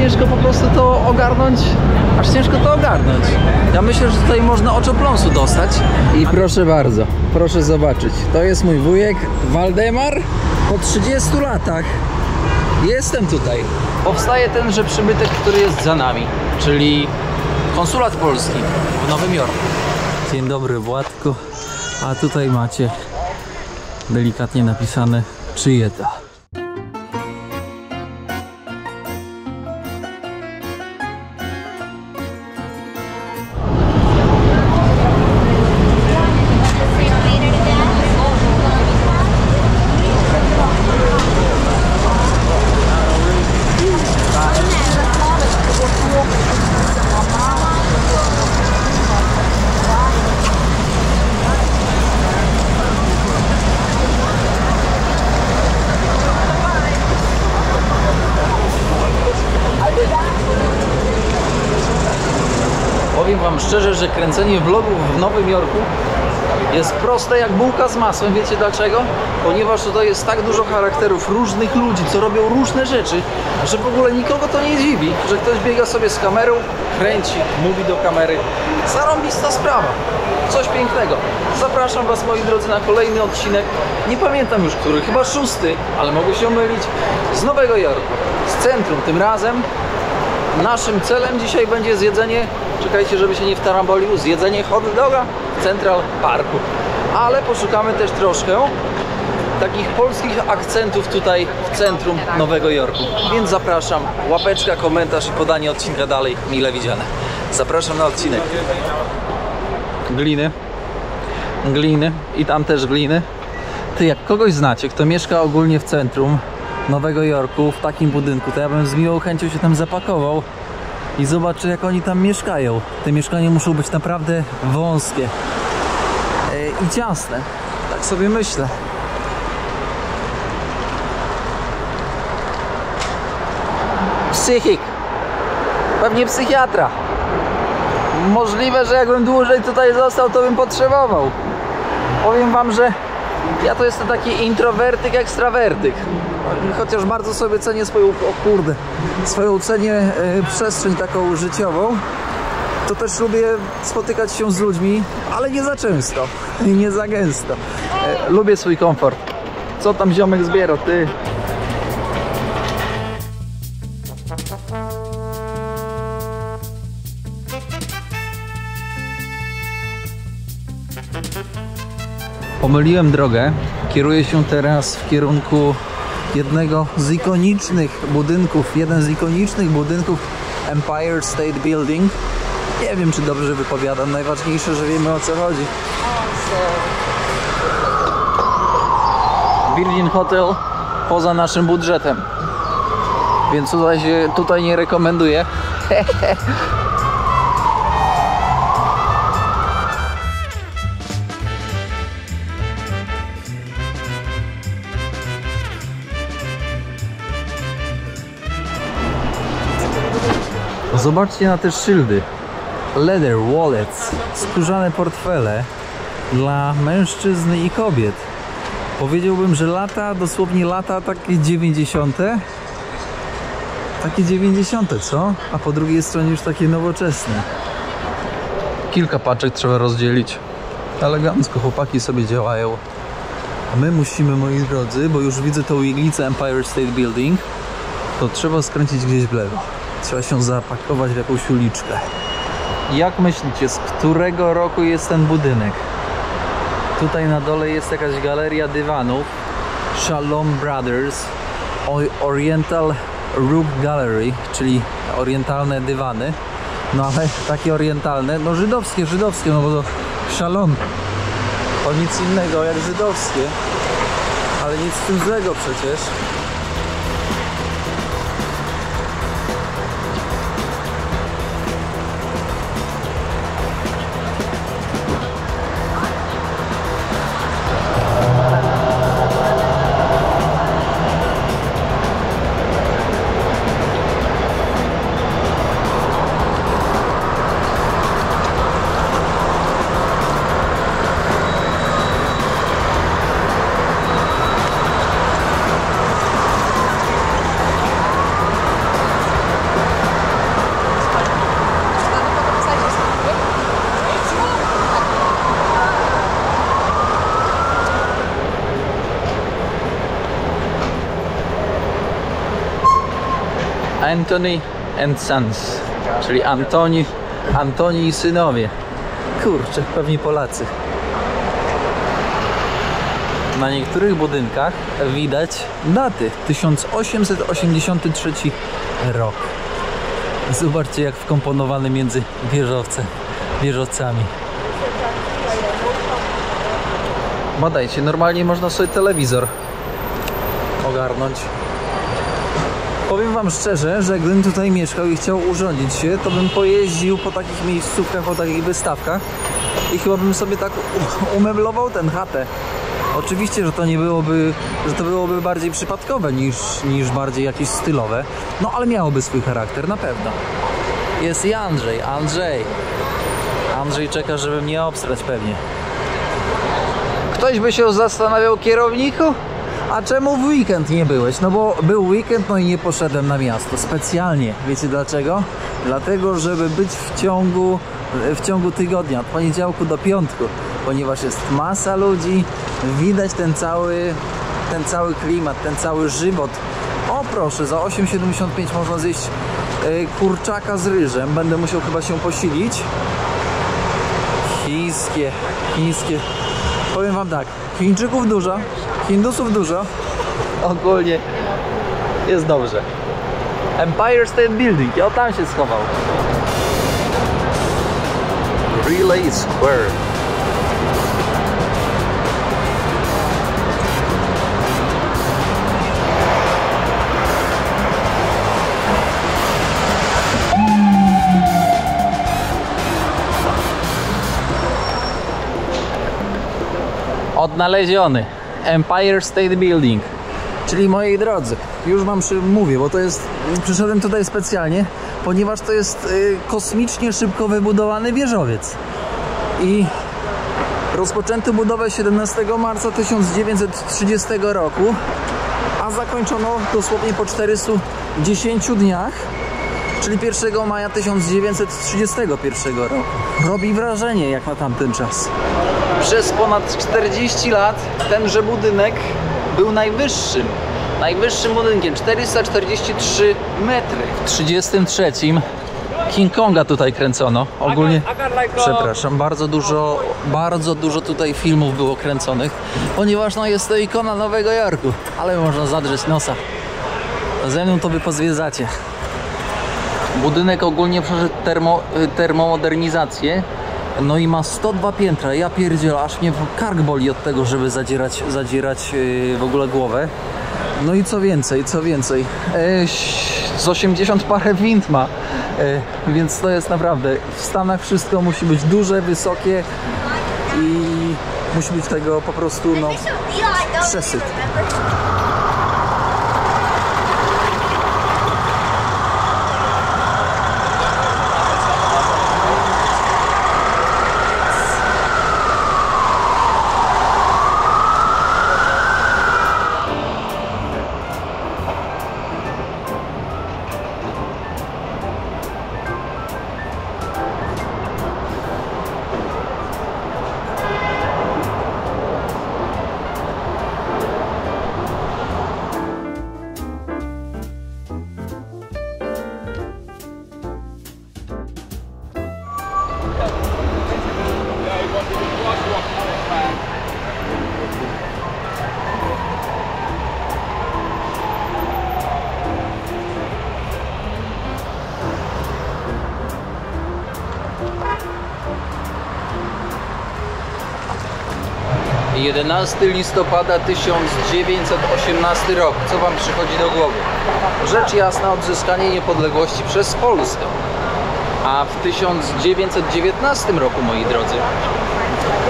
ciężko po prostu to ogarnąć, Ja myślę, że tutaj można oczopląsu dostać. I proszę bardzo, proszę zobaczyć, to jest mój wujek Waldemar. Po 30 latach jestem tutaj. Powstaje tenże przybytek, który jest za nami, czyli konsulat polski w Nowym Jorku. Dzień dobry, Władku. A tutaj macie delikatnie napisane czyje to. Powiem wam szczerze, że kręcenie vlogów w Nowym Jorku jest proste jak bułka z masłem. Wiecie dlaczego? Ponieważ tutaj jest tak dużo charakterów różnych ludzi, co robią różne rzeczy, że w ogóle nikogo to nie dziwi, że ktoś biega sobie z kamerą, kręci, mówi do kamery. Zarąbista sprawa. Coś pięknego. Zapraszam was, moi drodzy, na kolejny odcinek. Nie pamiętam już który, chyba 6, ale mogę się mylić. Z Nowego Jorku, z centrum tym razem. Naszym celem dzisiaj będzie zjedzenie, czekajcie, żeby się nie wtarambolił, zjedzenie hot doga w Central Parku. Ale poszukamy też troszkę takich polskich akcentów tutaj w centrum Nowego Jorku. Więc zapraszam, łapeczka, komentarz i podanie odcinka dalej, mile widziane. Zapraszam na odcinek. Gliny i tam też gliny. Ty, jak kogoś znacie, kto mieszka ogólnie w centrum Nowego Jorku, w takim budynku, to ja bym z miłą chęcią się tam zapakował i zobaczę, jak oni tam mieszkają. Te mieszkania muszą być naprawdę wąskie i ciasne. Tak sobie myślę. Psychik. Pewnie psychiatra. Możliwe, że jakbym dłużej tutaj został, to bym potrzebował. Powiem wam, że ja to jestem taki introwertyk, ekstrawertyk. Chociaż bardzo sobie cenię swoją cenię przestrzeń taką życiową, to też lubię spotykać się z ludźmi, ale nie za często i nie za gęsto. Lubię swój komfort. Co tam ziomek zbiera, ty? Pomyliłem drogę. Kieruję się teraz w kierunku jednego z ikonicznych budynków, Empire State Building. Nie wiem, czy dobrze wypowiadam, najważniejsze, że wiemy, o co chodzi. Virgin Hotel poza naszym budżetem, więc tutaj nie rekomenduję. Zobaczcie na te szyldy. Leather wallets, skórzane portfele dla mężczyzn i kobiet. Powiedziałbym, że dosłownie lata takie 90. Takie 90, co? A po drugiej stronie już takie nowoczesne. Kilka paczek trzeba rozdzielić. Elegancko chłopaki sobie działają. A my musimy, moi drodzy, bo już widzę tą iglicę Empire State Building, to trzeba skręcić gdzieś w lewo. Trzeba się zapakować w jakąś uliczkę. Jak myślicie, z którego roku jest ten budynek? Tutaj na dole jest jakaś galeria dywanów. Shalom Brothers Oriental Rug Gallery, czyli orientalne dywany. No ale takie orientalne, no żydowskie, no bo to Shalom. To nic innego jak żydowskie. Ale nic z tym złego przecież. Anthony and Sons, czyli Antoni i synowie. Kurczę, pewnie Polacy. Na niektórych budynkach widać daty. 1883 rok. Zobaczcie, jak wkomponowany między wieżowcami. Badajcie, normalnie można sobie telewizor ogarnąć. Powiem wam szczerze, że gdybym tutaj mieszkał i chciał urządzić się, to bym pojeździł po takich miejscówkach, po takich wystawkach i chyba bym sobie tak umeblował tę chatę. Oczywiście, że to nie byłoby, że to byłoby bardziej przypadkowe niż bardziej jakieś stylowe, no ale miałoby swój charakter na pewno. Jest i Andrzej czeka, żeby mnie obstrać pewnie. Ktoś by się zastanawiał, kierowniku? A czemu w weekend nie byłeś? No bo był weekend, no i nie poszedłem na miasto specjalnie. Wiecie dlaczego? Dlatego, żeby być w ciągu tygodnia, od poniedziałku do piątku, ponieważ jest masa ludzi, widać ten cały klimat, ten cały żywot. O proszę, za 8,75 można zjeść kurczaka z ryżem. Będę musiał chyba się posilić. Chińskie. Powiem wam tak, Chińczyków dużo, Hindusów dużo. Ogólnie jest dobrze. Empire State Building, ja tam się schował. Relay Square. Odnaleziony Empire State Building. Czyli moi drodzy, już wam mówię, bo to jest, przyszedłem tutaj specjalnie, ponieważ to jest kosmicznie szybko wybudowany wieżowiec i rozpoczęto budowę 17 marca 1930 roku, a zakończono dosłownie po 410 dniach, czyli 1 maja 1931 roku. Robi wrażenie jak na tamten czas. Przez ponad 40 lat tenże budynek był najwyższym budynkiem, 443 metry. W 1933 King Konga tutaj kręcono. Ogólnie, przepraszam, bardzo dużo tutaj filmów było kręconych, ponieważ no, jest to ikona Nowego Jorku, ale można zadrzeć nosa. Ze mną to wy pozwiedzacie. Budynek ogólnie przeszedł termomodernizację. No i ma 102 piętra. Ja pierdzielę, aż mnie kark boli od tego, żeby zadzierać w ogóle głowę. No i co więcej, z 80 parę wind ma. Więc to jest naprawdę, w Stanach wszystko musi być duże, wysokie i musi być tego po prostu no przesyt. Dzień 11 listopada 1918 rok. Co wam przychodzi do głowy? Rzecz jasna, odzyskanie niepodległości przez Polskę. A w 1919 roku, moi drodzy,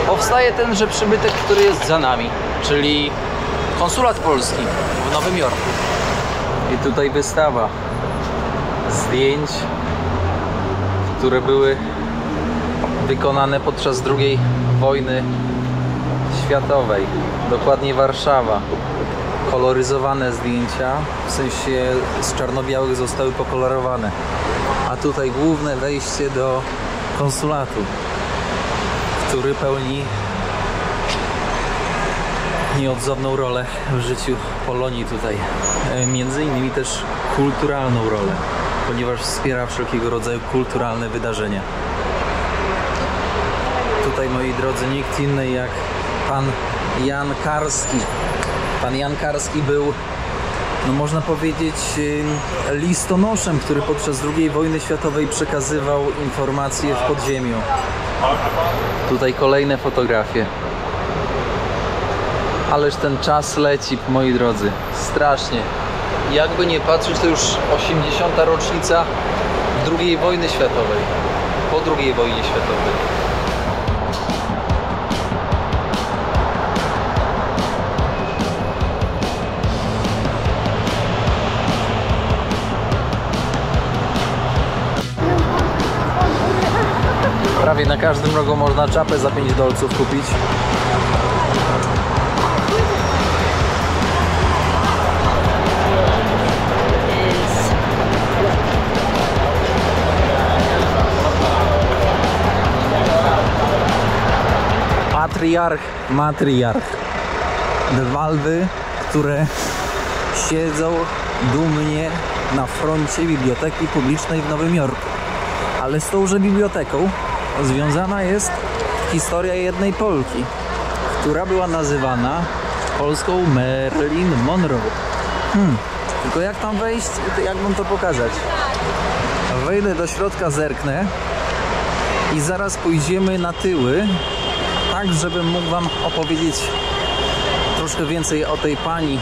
powstaje tenże przybytek, który jest za nami, czyli konsulat polski w Nowym Jorku. I tutaj wystawa zdjęć, które były wykonane podczas II wojny światowej. Dokładnie Warszawa. Koloryzowane zdjęcia, w sensie z czarno-białych zostały pokolorowane. A tutaj główne wejście do konsulatu, który pełni nieodzowną rolę w życiu Polonii tutaj. Między innymi też kulturalną rolę, ponieważ wspiera wszelkiego rodzaju kulturalne wydarzenia. Tutaj, moi drodzy, nikt inny jak pan Jan Karski. Pan Jan Karski był, no można powiedzieć, listonoszem, który podczas II wojny światowej przekazywał informacje w podziemiu. Tutaj kolejne fotografie. Ależ ten czas leci, moi drodzy, strasznie. Jakby nie patrzeć, to już 80. rocznica II wojny światowej. Po II wojnie światowej. Prawie na każdym rogu można czapę za 5 dolców kupić. Matriarch. Dwa lwy, które siedzą dumnie na froncie Biblioteki Publicznej w Nowym Jorku. Ale z tąże biblioteką związana jest historia jednej Polki, która była nazywana Polską Marilyn Monroe. Tylko jak tam wejść, jak mam to pokazać? Wejdę do środka, zerknę i zaraz pójdziemy na tyły, tak żebym mógł wam opowiedzieć troszkę więcej o tej pani,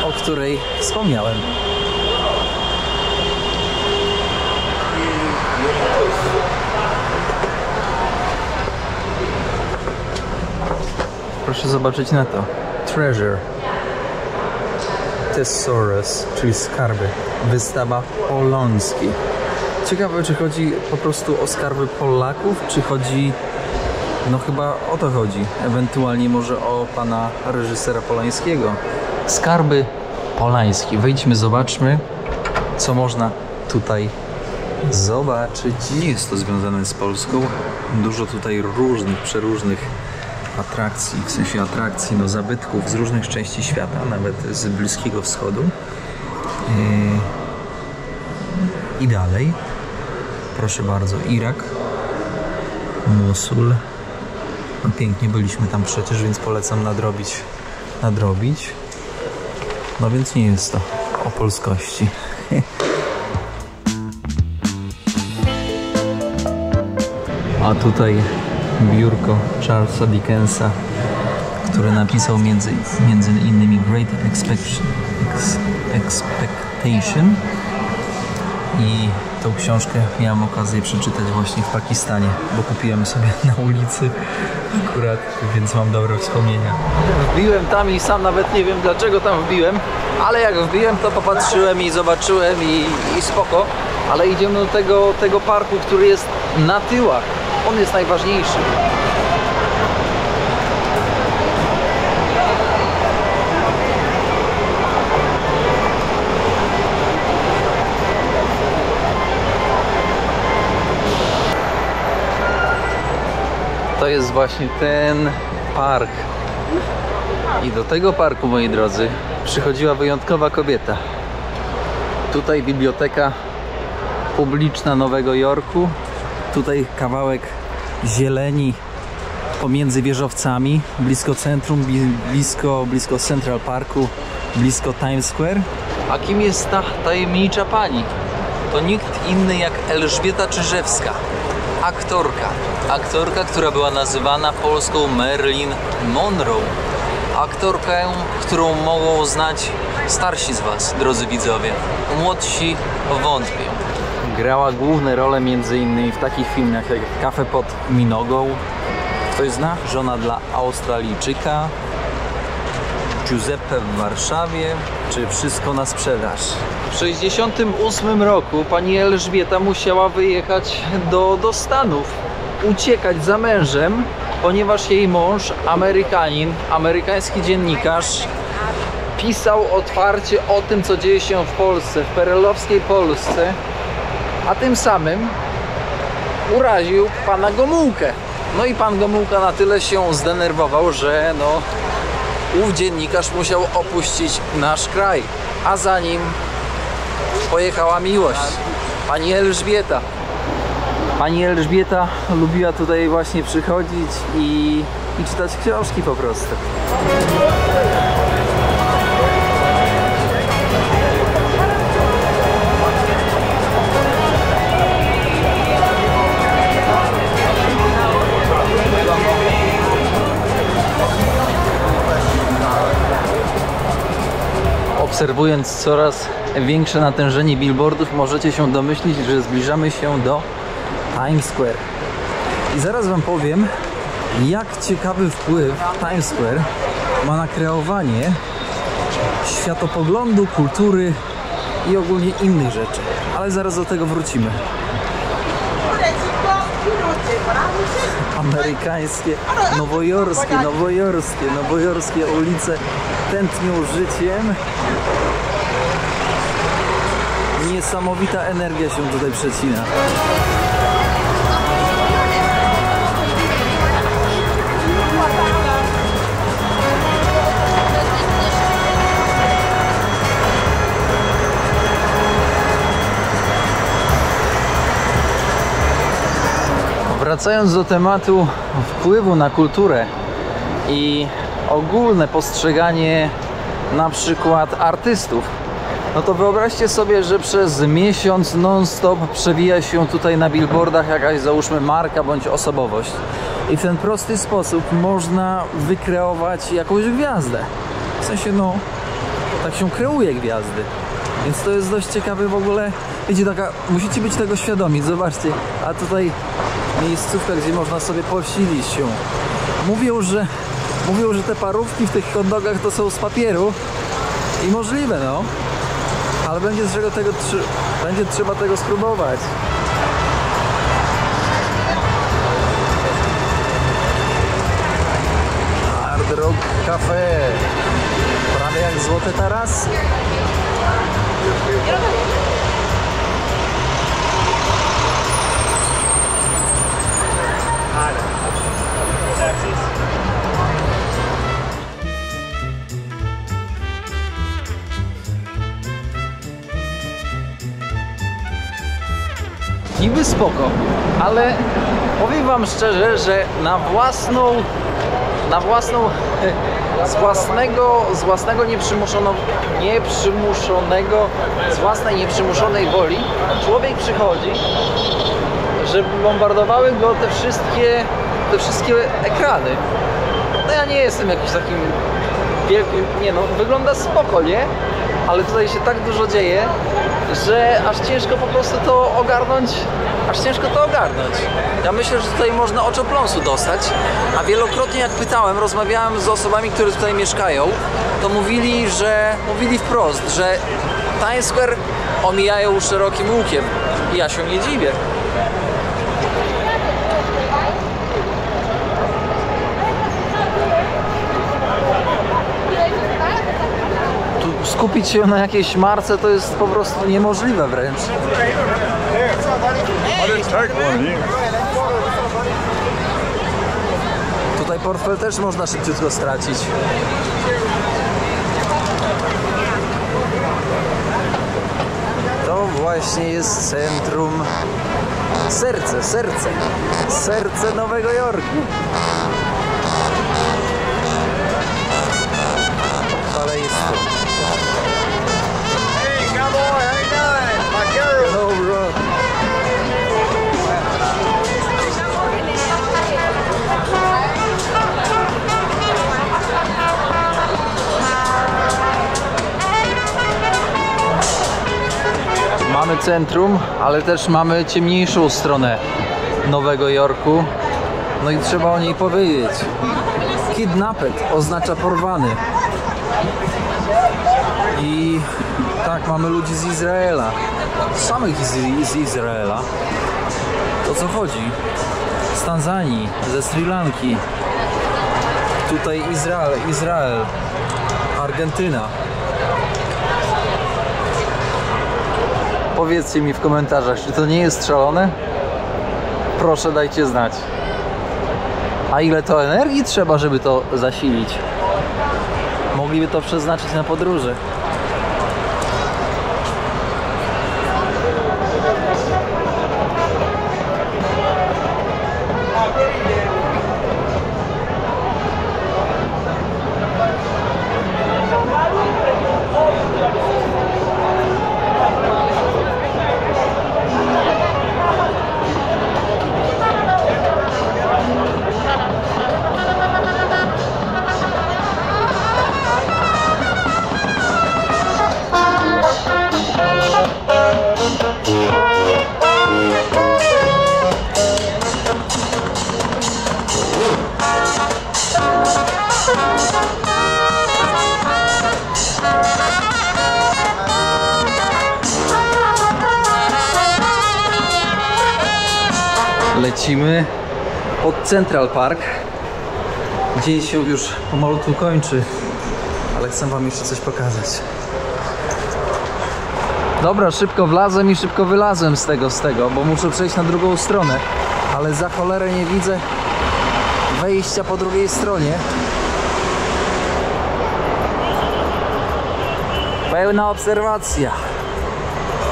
o której wspomniałem. Proszę zobaczyć na to. Treasure. Thesaurus, czyli skarby. Wystawa Poloński. Ciekawe, czy chodzi po prostu o skarby Polaków, czy chodzi... No chyba o to chodzi. Ewentualnie może o pana reżysera Polańskiego. Skarby Polański. Wejdźmy, zobaczmy, co można tutaj zobaczyć. Nie jest to związane z Polską. Dużo tutaj różnych, przeróżnych atrakcji, w sensie atrakcji, no zabytków z różnych części świata, nawet z Bliskiego Wschodu. I dalej. Proszę bardzo, Irak, Mosul. No pięknie, byliśmy tam przecież, więc polecam nadrobić. No więc nie jest to o polskości. A tutaj biurko Charlesa Dickensa, który napisał między innymi Great Expectation, i tą książkę miałem okazję przeczytać właśnie w Pakistanie, bo kupiłem sobie na ulicy akurat, więc mam dobre wspomnienia. Wbiłem tam i sam nawet nie wiem, dlaczego tam wbiłem, ale jak wbiłem, to popatrzyłem i zobaczyłem i spoko. Ale idziemy do tego parku, który jest na tyłach. On jest najważniejszy. To jest właśnie ten park. I do tego parku, moi drodzy, przychodziła wyjątkowa kobieta. Tutaj Biblioteka Publiczna Nowego Jorku. Tutaj kawałek zieleni pomiędzy wieżowcami, blisko centrum, blisko Central Parku, blisko Times Square. A kim jest ta tajemnicza pani? To nikt inny jak Elżbieta Czyżewska. Aktorka, która była nazywana polską Marilyn Monroe. Aktorkę, którą mogą znać starsi z was, drodzy widzowie. Młodsi wątpię. Grała główne role m.in. w takich filmach jak Kafe pod Minogą. Ktoś zna? Żona dla Australijczyka, Giuseppe w Warszawie, czy Wszystko na sprzedaż. W 1968 roku pani Elżbieta musiała wyjechać do Stanów, uciekać za mężem, ponieważ jej mąż, Amerykanin, amerykański dziennikarz, pisał otwarcie o tym, co dzieje się w Polsce, w perelowskiej Polsce, a tym samym uraził pana Gomułkę. No i pan Gomułka na tyle się zdenerwował, że no, ów dziennikarz musiał opuścić nasz kraj, a za nim pojechała miłość. Pani Elżbieta. Pani Elżbieta lubiła tutaj właśnie przychodzić i czytać książki po prostu. Obserwując coraz większe natężenie billboardów, możecie się domyślić, że zbliżamy się do Times Square. I zaraz wam powiem, jak ciekawy wpływ Times Square ma na kreowanie światopoglądu, kultury i ogólnie innych rzeczy. Ale zaraz do tego wrócimy. Amerykańskie, nowojorskie ulice tętnią życiem. Niesamowita energia się tutaj przecina. Wracając do tematu wpływu na kulturę i ogólne postrzeganie na przykład artystów, no to wyobraźcie sobie, że przez miesiąc non-stop przewija się tutaj na billboardach jakaś, załóżmy, marka bądź osobowość. I w ten prosty sposób można wykreować jakąś gwiazdę. W sensie, no, tak się kreuje gwiazdy. Więc to jest dość ciekawe w ogóle. Wiecie, taka, musicie być tego świadomi, zobaczcie. A tutaj miejscówka, gdzie można sobie posilić się. Mówią, że te parówki w tych hot dogach to są z papieru. I możliwe, no. Ale będzie trzeba tego spróbować. Hard Rock Cafe. Prawie jak złote tarasy. Niby spoko, ale powiem wam szczerze, że z własnej nieprzymuszonej woli człowiek przychodzi, żeby bombardowały go te wszystkie ekrany. No ja nie jestem jakiś takim wielkim, nie no, wygląda spoko, nie? Ale tutaj się tak dużo dzieje, że aż ciężko po prostu to ogarnąć, Ja myślę, że tutaj można oczopląsu dostać, a wielokrotnie jak rozmawiałem z osobami, które tutaj mieszkają, to mówili wprost, że Times Square omijają szerokim łukiem. I ja się nie dziwię. Skupić się na jakiejś marce to jest po prostu niemożliwe wręcz. Tutaj portfel też można szybciutko stracić. To właśnie jest centrum, serce Nowego Jorku. Szaleństwo. Hello, bro. Mamy centrum, ale też mamy ciemniejszą stronę Nowego Jorku. No i trzeba o niej powiedzieć. Kidnapped oznacza porwany. I tak, mamy ludzi z Izraela. Samych z Izraela. O co chodzi? Z Tanzanii, ze Sri Lanki. Tutaj Izrael, Argentyna. Powiedzcie mi w komentarzach, czy to nie jest szalone? Proszę, dajcie znać. A ile to energii trzeba, żeby to zasilić? Mogliby to przeznaczyć na podróże. Lecimy pod Central Park. Dzień się już pomalutku kończy, ale chcę wam jeszcze coś pokazać. Dobra, szybko wlazłem i szybko wylazłem z tego, bo muszę przejść na drugą stronę, ale za cholerę nie widzę wejścia po drugiej stronie. Pełna obserwacja.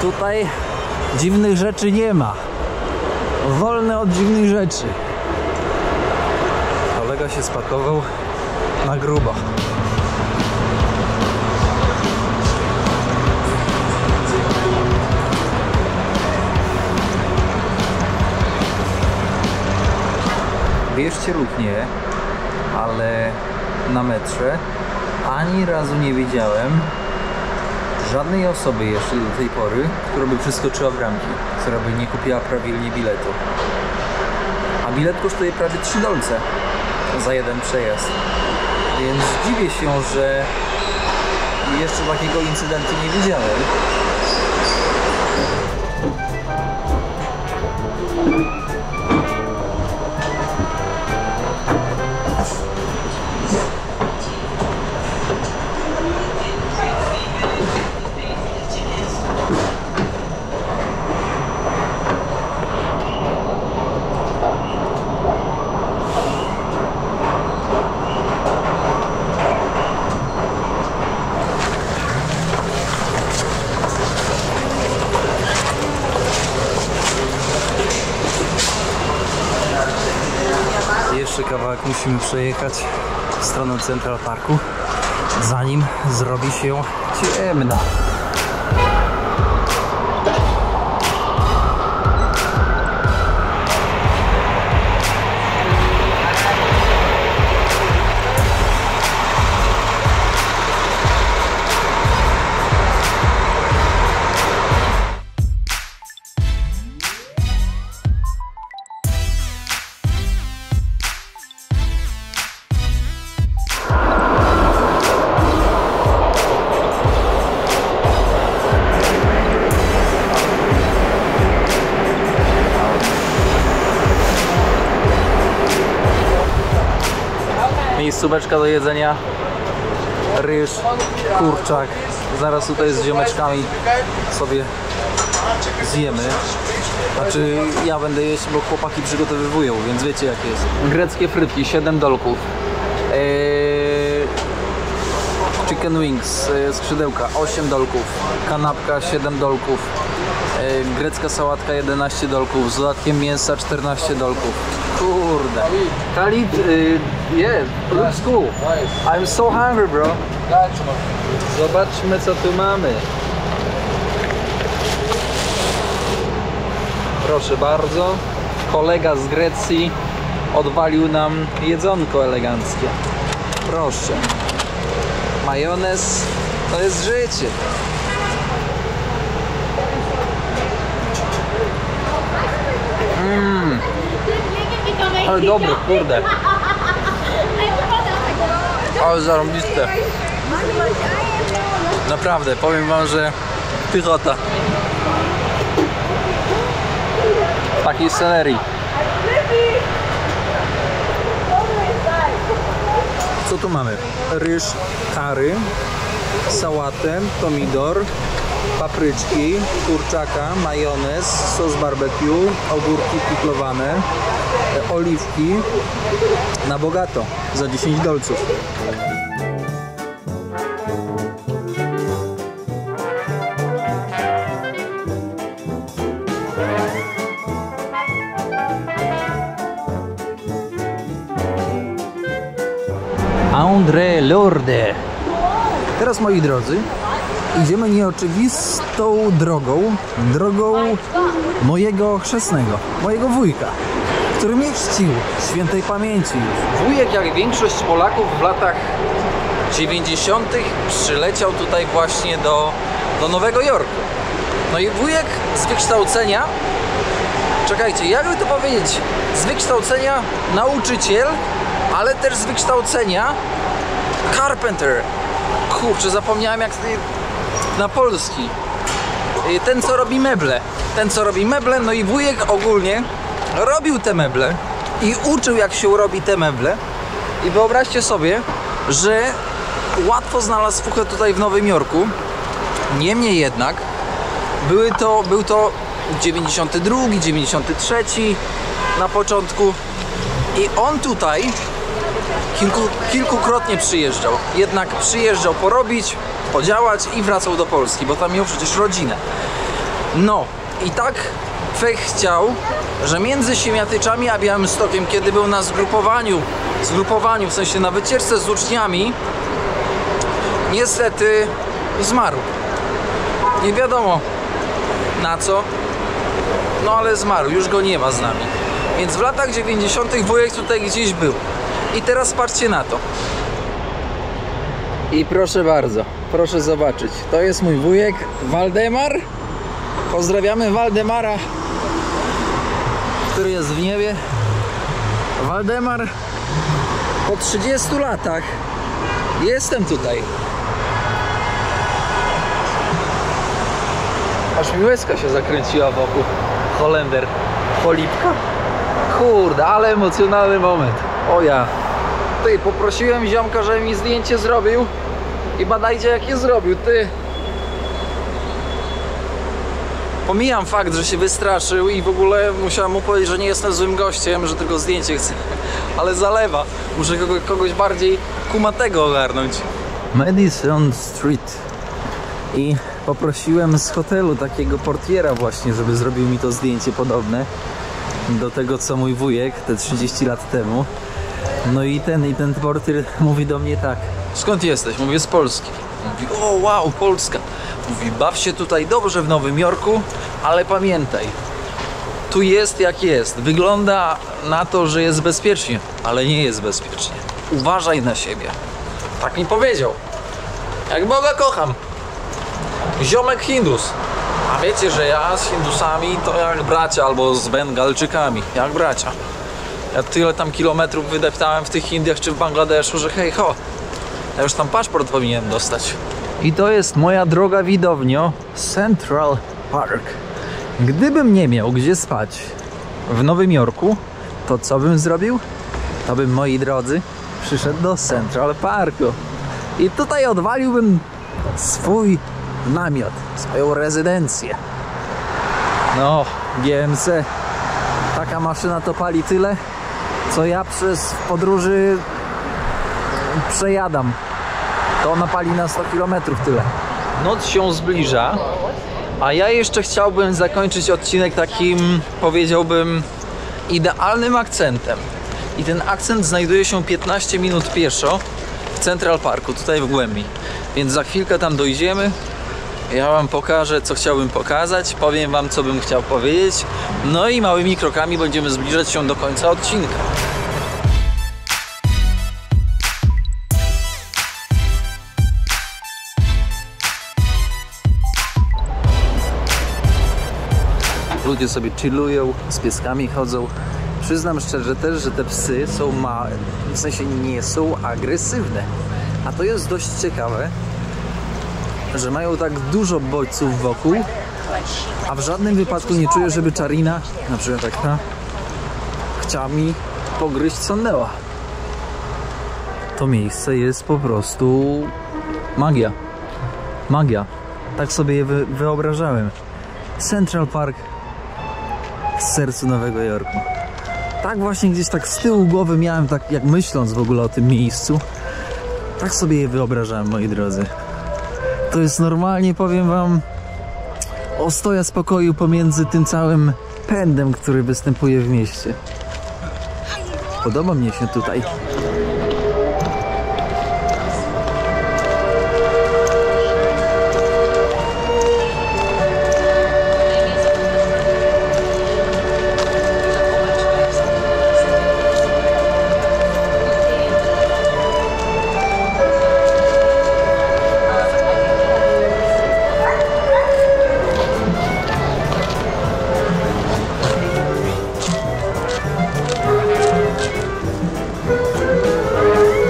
Tutaj dziwnych rzeczy nie ma. Wolne od dziwnych rzeczy. Kolega się spakował na grubo. Wierzcie lub nie, ale na metrze ani razu nie widziałem żadnej osoby jeszcze do tej pory, która by przeskoczyła bramki, która by nie kupiła prawilnie biletu. A bilet kosztuje prawie $3 za jeden przejazd. Więc dziwię się, że jeszcze takiego incydentu nie widziałem. Jeszcze kawałek musimy przejechać w stronę Central Parku, zanim zrobi się ciemno. Miejscóweczka do jedzenia, ryż, kurczak. Zaraz tutaj z ziomeczkami sobie zjemy. Znaczy ja będę jeść, bo chłopaki przygotowywują, więc wiecie jak jest. Greckie frytki, $7. Chicken wings, skrzydełka, $8. Kanapka, $7. Grecka sałatka, $11. Z dodatkiem mięsa, $14. Kurde. Khalid, yeah, looks cool. I'm so hungry, bro. Zobaczmy, co tu mamy. Proszę bardzo. Kolega z Grecji odwalił nam jedzonko eleganckie. Proszę. Majonez to jest życie. Ale dobry, kurde. Ale zarąbiste. Naprawdę, powiem wam, że pychota. W takiej scenerii. Co tu mamy? Ryż, curry, sałatę, pomidor, papryczki, kurczaka, majonez, sos barbecue, ogórki piklowane, oliwki na bogato za $10. André Lourdes. Teraz, moi drodzy, idziemy nieoczywistą drogą mojego chrzestnego, mojego wujka, który mnie chrzcił świętej pamięci. Wujek, jak większość Polaków w latach 90. przyleciał tutaj właśnie do Nowego Jorku. No i wujek z wykształcenia, czekajcie, jakby to powiedzieć, z wykształcenia nauczyciel, ale też z wykształcenia carpenter. Kurczę, zapomniałem jak na polski. Ten, co robi meble. No i wujek ogólnie robił te meble i uczył, jak się robi te meble. I wyobraźcie sobie, że łatwo znalazł fuchę tutaj w Nowym Jorku. Niemniej jednak był to 92, 93 na początku i on tutaj kilkukrotnie przyjeżdżał. Jednak przyjeżdżał porobić, podziałać i wracał do Polski, bo tam miał przecież rodzinę. No i tak Fech chciał, że między Siemiatyczami a Białymstokiem, kiedy był na zgrupowaniu, w sensie na wycieczce z uczniami, niestety zmarł. Nie wiadomo na co, no ale zmarł, już go nie ma z nami. Więc w latach 90. wujek tutaj gdzieś był. I teraz patrzcie na to. I proszę bardzo, proszę zobaczyć. To jest mój wujek Waldemar. Pozdrawiamy Waldemara, który jest w niebie. Waldemar, po 30 latach jestem tutaj. Aż mi łezka się zakręciła wokół. Holender, cholipka. Kurde, ale emocjonalny moment. O ja. Ty, poprosiłem ziomka, żeby mi zdjęcie zrobił. I badajcie, jak je zrobił, ty. Pomijam fakt, że się wystraszył i w ogóle musiałem mu powiedzieć, że nie jestem złym gościem, że tylko zdjęcie chcę. Ale zalewa. Muszę kogoś bardziej kumatego ogarnąć. Madison Street. I poprosiłem z hotelu takiego portiera właśnie, żeby zrobił mi to zdjęcie podobne do tego, co mój wujek te 30 lat temu. No i ten portier mówi do mnie tak: skąd jesteś? Mówię, z Polski. Mówi, o wow, Polska. Mówi, baw się tutaj dobrze w Nowym Jorku, ale pamiętaj, tu jest jak jest. Wygląda na to, że jest bezpiecznie, ale nie jest bezpiecznie. Uważaj na siebie. Tak mi powiedział. Jak Boga kocham. Ziomek Hindus. A wiecie, że ja z Hindusami to jak bracia, albo z Bengalczykami, jak bracia. Ja tyle tam kilometrów wydeptałem w tych Indiach czy w Bangladeszu, że hej ho, ja już tam paszport powinienem dostać. I to jest moja droga widownio, Central Park. Gdybym nie miał gdzie spać w Nowym Jorku, to co bym zrobił? To bym, moi drodzy, przyszedł do Central Parku. I tutaj odwaliłbym swój namiot, swoją rezydencję. No, GMC. Taka maszyna to pali tyle, co ja przez podróży przejadam. To ona pali na 100 km tyle. Noc się zbliża, a ja jeszcze chciałbym zakończyć odcinek takim, powiedziałbym, idealnym akcentem. I ten akcent znajduje się 15 minut pieszo w Central Parku, tutaj w głębi. Więc za chwilkę tam dojdziemy. Ja wam pokażę, co chciałbym pokazać, powiem wam, co bym chciał powiedzieć. No i małymi krokami będziemy zbliżać się do końca odcinka. Ludzie sobie chillują, z pieskami chodzą. Przyznam szczerze też, że te psy są małe, w sensie nie są agresywne. A to jest dość ciekawe, że mają tak dużo bodźców wokół, a w żadnym wypadku nie czuję, żeby Czarina, na przykład tak ta, chciała mi pogryźć sonnęła. To miejsce jest po prostu magia. Magia. Tak sobie je wyobrażałem. Central Park w sercu Nowego Jorku. Tak właśnie gdzieś tak z tyłu głowy miałem, tak jak myśląc w ogóle o tym miejscu, tak sobie je wyobrażałem, moi drodzy. To jest normalnie, powiem wam, ostoja spokoju pomiędzy tym całym pędem, który występuje w mieście. Podoba mnie się tutaj.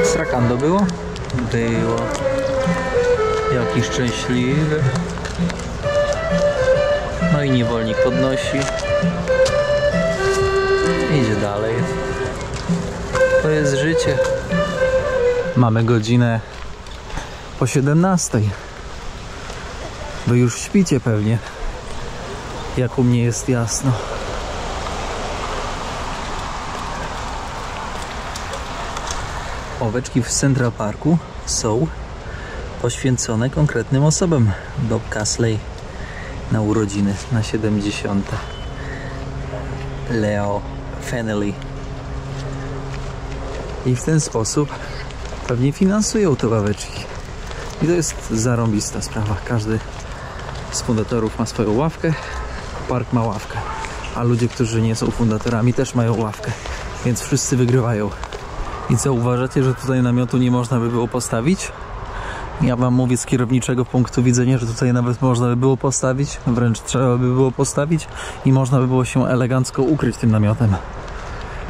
Strakando było? Było. Jaki szczęśliwy. No i niewolnik podnosi. życie. Mamy godzinę po 17. Wy już śpicie pewnie. Jak u mnie jest jasno. Ołóweczki w Central Parku są poświęcone konkretnym osobom. Bob Casley na urodziny, na 70. Leo Fennelly. I w ten sposób pewnie finansują te ławeczki. I to jest zarąbista sprawa. Każdy z fundatorów ma swoją ławkę, park ma ławkę. A ludzie, którzy nie są fundatorami, też mają ławkę. Więc wszyscy wygrywają. I co, uważacie, że tutaj namiotu nie można by było postawić? Ja wam mówię z kierowniczego punktu widzenia, że tutaj nawet można by było postawić, wręcz trzeba by było postawić i można by było się elegancko ukryć tym namiotem.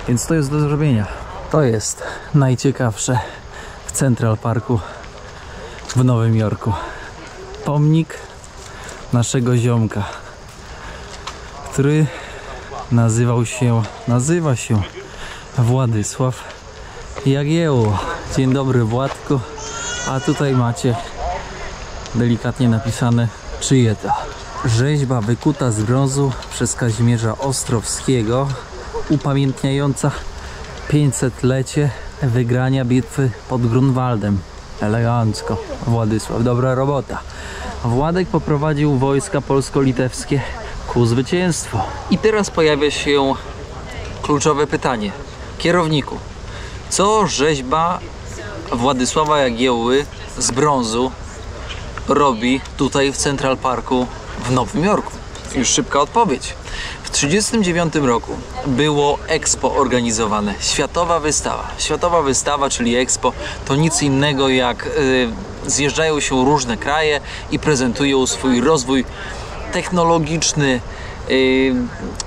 Więc to jest do zrobienia. To jest najciekawsze w Central Parku w Nowym Jorku. Pomnik naszego ziomka, który nazywa się Władysław Jagiełło. Dzień dobry, Władku. A tutaj macie delikatnie napisane, czyje to. Rzeźba wykuta z brązu przez Kazimierza Ostrowskiego, upamiętniająca 500-lecie wygrania bitwy pod Grunwaldem. Elegancko. Władysław, dobra robota. Władek poprowadził wojska polsko-litewskie ku zwycięstwu. I teraz pojawia się kluczowe pytanie. Kierowniku, co rzeźba Władysława Jagiełły z brązu robi tutaj w Central Parku w Nowym Jorku? Już szybka odpowiedź. W 1939 roku było Expo organizowane. Światowa wystawa. Światowa wystawa, czyli Expo, to nic innego jak zjeżdżają się różne kraje i prezentują swój rozwój technologiczny,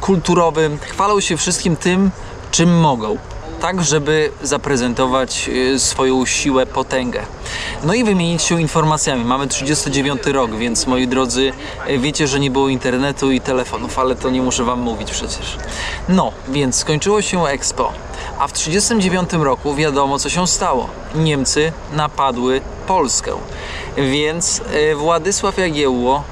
kulturowy. Chwalą się wszystkim tym, czym mogą. Tak, żeby zaprezentować swoją siłę, potęgę. No i wymienić się informacjami. Mamy 39 rok, więc moi drodzy, wiecie, że nie było internetu i telefonów, ale to nie muszę wam mówić przecież. No, więc skończyło się Expo, a w 39 roku wiadomo, co się stało. Niemcy napadły Polskę, więc Władysław Jagiełło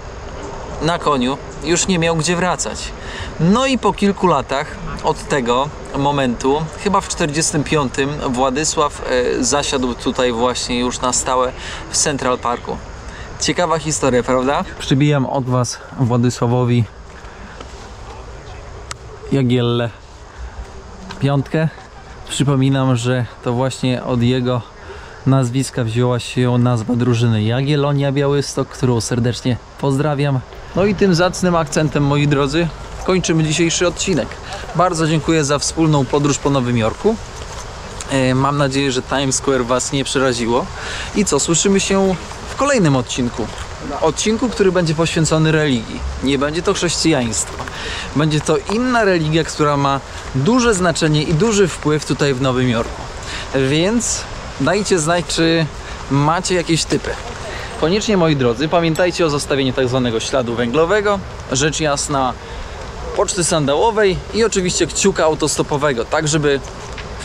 na koniu już nie miał gdzie wracać. No i po kilku latach od tego momentu, chyba w 45, Władysław zasiadł tutaj właśnie już na stałe w Central Parku. Ciekawa historia, prawda? Przybijam od was Władysławowi Jagiełle piątkę. Przypominam, że to właśnie od jego nazwiska wzięła się nazwa drużyny Jagiellonia Białystok, którą serdecznie pozdrawiam. No i tym zacnym akcentem, moi drodzy, kończymy dzisiejszy odcinek. Bardzo dziękuję za wspólną podróż po Nowym Jorku. Mam nadzieję, że Times Square was nie przeraziło. I co, słyszymy się w kolejnym odcinku. Odcinku, który będzie poświęcony religii. Nie będzie to chrześcijaństwo. Będzie to inna religia, która ma duże znaczenie i duży wpływ tutaj w Nowym Jorku. Więc dajcie znać, czy macie jakieś typy. Koniecznie, moi drodzy, pamiętajcie o zostawieniu tak zwanego śladu węglowego, rzecz jasna poczty sandałowej i oczywiście kciuka autostopowego, tak żeby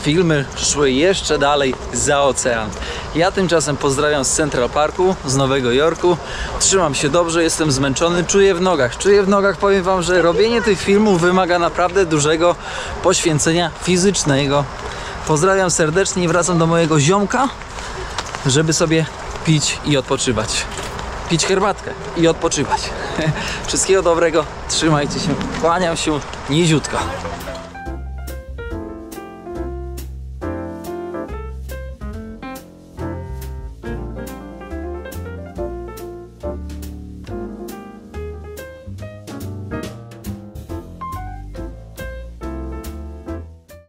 filmy szły jeszcze dalej za ocean. Ja tymczasem pozdrawiam z Central Parku, z Nowego Jorku. Trzymam się dobrze, jestem zmęczony, czuję w nogach, powiem wam, że robienie tych filmów wymaga naprawdę dużego poświęcenia fizycznego. Pozdrawiam serdecznie i wracam do mojego ziomka, żeby sobie pić i odpoczywać. Pić herbatkę i odpoczywać. Wszystkiego dobrego, trzymajcie się, kłaniam się niziutko.